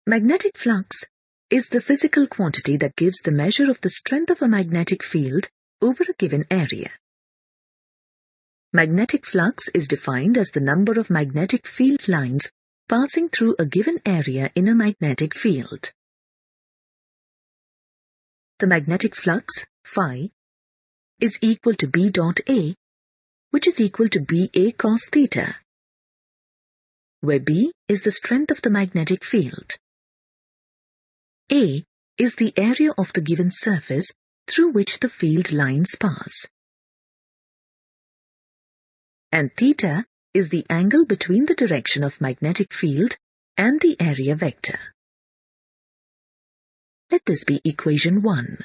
Magnetic flux is the physical quantity that gives the measure of the strength of a magnetic field over a given area. Magnetic flux is defined as the number of magnetic field lines passing through a given area in a magnetic field. The magnetic flux, phi, is equal to B dot A, which is equal to BA cos theta, where B is the strength of the magnetic field. A is the area of the given surface through which the field lines pass. And theta is the angle between the direction of magnetic field and the area vector. Let this be equation 1.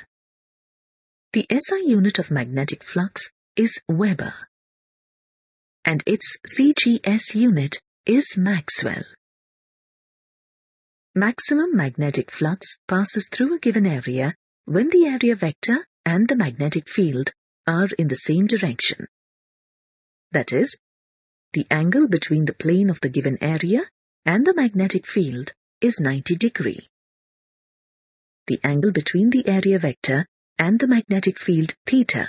The SI unit of magnetic flux is Weber, and its CGS unit is Maxwell. Maximum magnetic flux passes through a given area when the area vector and the magnetic field are in the same direction. That is, the angle between the plane of the given area and the magnetic field is 90 degrees. The angle between the area vector and the magnetic field theta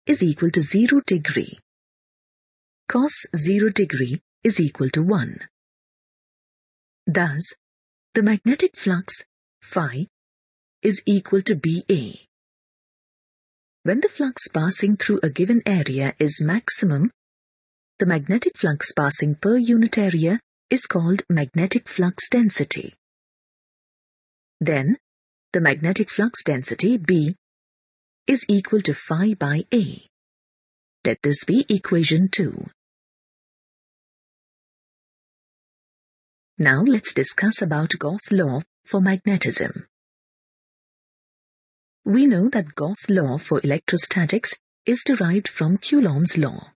is equal to 0 degree. Cos 0 degree is equal to 1. Thus, the magnetic flux, phi, is equal to BA. When the flux passing through a given area is maximum, the magnetic flux passing per unit area is called magnetic flux density. Then, the magnetic flux density, B, is equal to phi by A. Let this be equation 2. Now let's discuss about Gauss' law for magnetism. We know that Gauss' law for electrostatics is derived from Coulomb's law.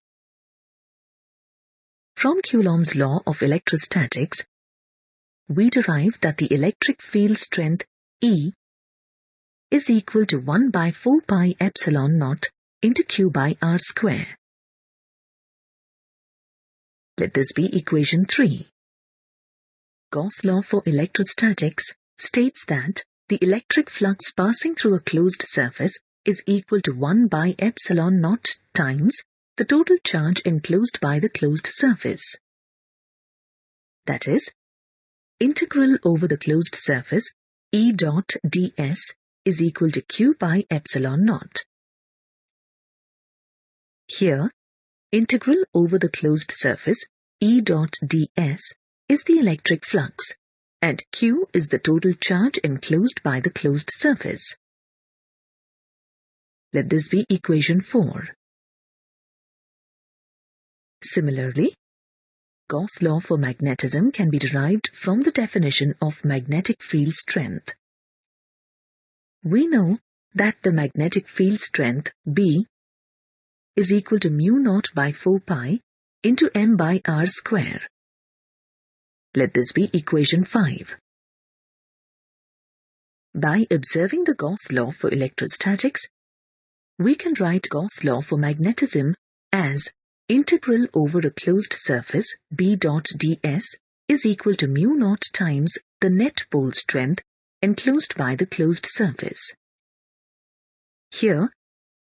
From Coulomb's law of electrostatics, we derive that the electric field strength E is equal to 1 by 4 pi epsilon naught into Q by R square. Let this be equation 3. Gauss' law for electrostatics states that the electric flux passing through a closed surface is equal to 1 by epsilon naught times the total charge enclosed by the closed surface. That is, integral over the closed surface E dot ds is equal to Q by epsilon naught. Here, integral over the closed surface E dot ds is the electric flux, and Q is the total charge enclosed by the closed surface. Let this be equation 4. Similarly, Gauss' law for magnetism can be derived from the definition of magnetic field strength. We know that the magnetic field strength, B, is equal to mu naught by 4 pi into m by r square. Let this be equation 5. By observing the Gauss' law for electrostatics, we can write Gauss' law for magnetism as integral over a closed surface B dot ds is equal to mu naught times the net pole strength enclosed by the closed surface. Here,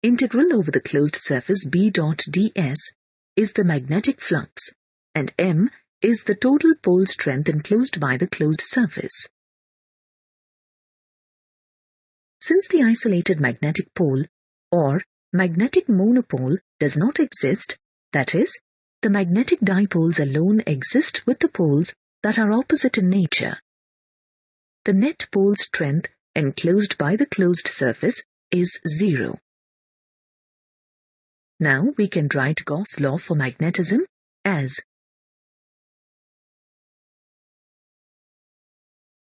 integral over the closed surface B dot ds is the magnetic flux, and m is the total pole strength enclosed by the closed surface. Since the isolated magnetic pole or magnetic monopole does not exist, that is, the magnetic dipoles alone exist with the poles that are opposite in nature, the net pole strength enclosed by the closed surface is 0. Now we can write Gauss' law for magnetism as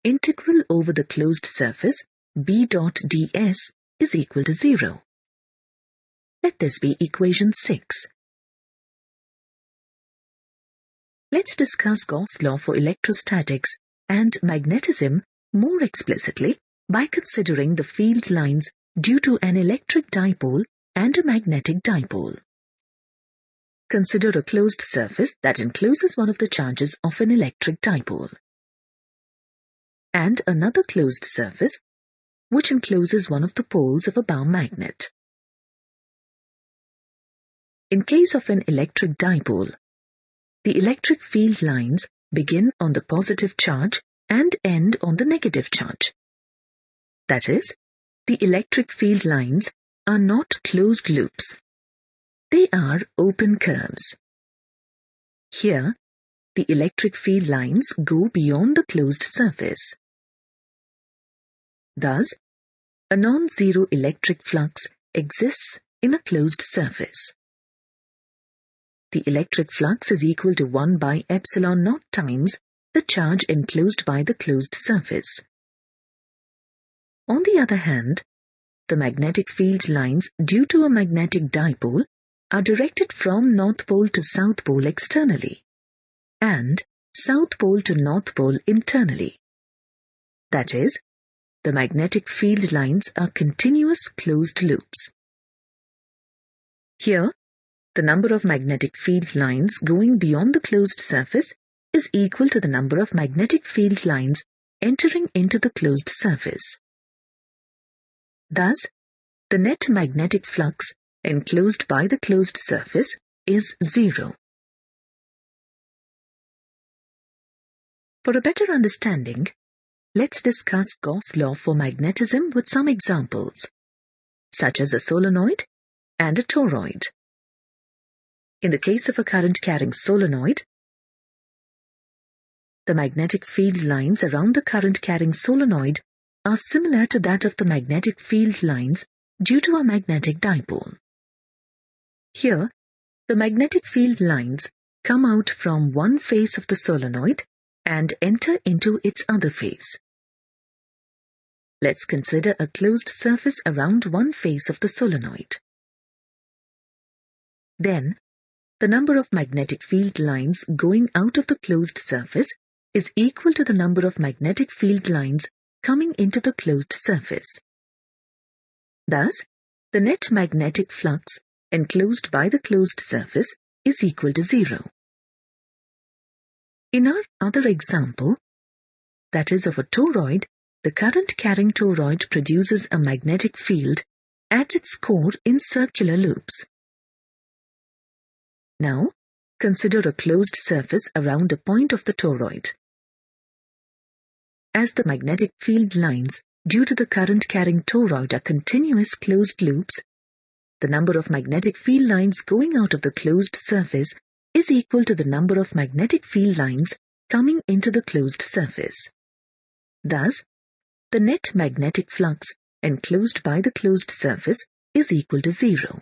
integral over the closed surface B dot ds is equal to 0. Let this be equation 6. Let's discuss Gauss' law for electrostatics and magnetism more explicitly by considering the field lines due to an electric dipole and a magnetic dipole. Consider a closed surface that encloses one of the charges of an electric dipole. and another closed surface which encloses one of the poles of a Baum magnet. In case of an electric dipole, the electric field lines begin on the positive charge and end on the negative charge. That is, the electric field lines are not closed loops. They are open curves. Here, the electric field lines go beyond the closed surface. Thus, a non-zero electric flux exists in a closed surface. The electric flux is equal to 1 by epsilon naught times the charge enclosed by the closed surface. On the other hand, the magnetic field lines due to a magnetic dipole are directed from north pole to south pole externally and south pole to north pole internally. That is, the magnetic field lines are continuous closed loops. Here, the number of magnetic field lines going beyond the closed surface is equal to the number of magnetic field lines entering into the closed surface. Thus, the net magnetic flux enclosed by the closed surface is 0. For a better understanding, let's discuss Gauss' law for magnetism with some examples, such as a solenoid and a toroid. In the case of a current-carrying solenoid, the magnetic field lines around the current-carrying solenoid are similar to that of the magnetic field lines due to a magnetic dipole. Here, the magnetic field lines come out from one face of the solenoid and enter into its other face. Let's consider a closed surface around one face of the solenoid. Then, the number of magnetic field lines going out of the closed surface is equal to the number of magnetic field lines coming into the closed surface. Thus, the net magnetic flux enclosed by the closed surface is equal to 0. In our other example, that is of a toroid, the current-carrying toroid produces a magnetic field at its core in circular loops. Now, consider a closed surface around a point of the toroid. As the magnetic field lines due to the current-carrying toroid are continuous closed loops, the number of magnetic field lines going out of the closed surface is equal to the number of magnetic field lines coming into the closed surface. Thus, the net magnetic flux enclosed by the closed surface is equal to 0.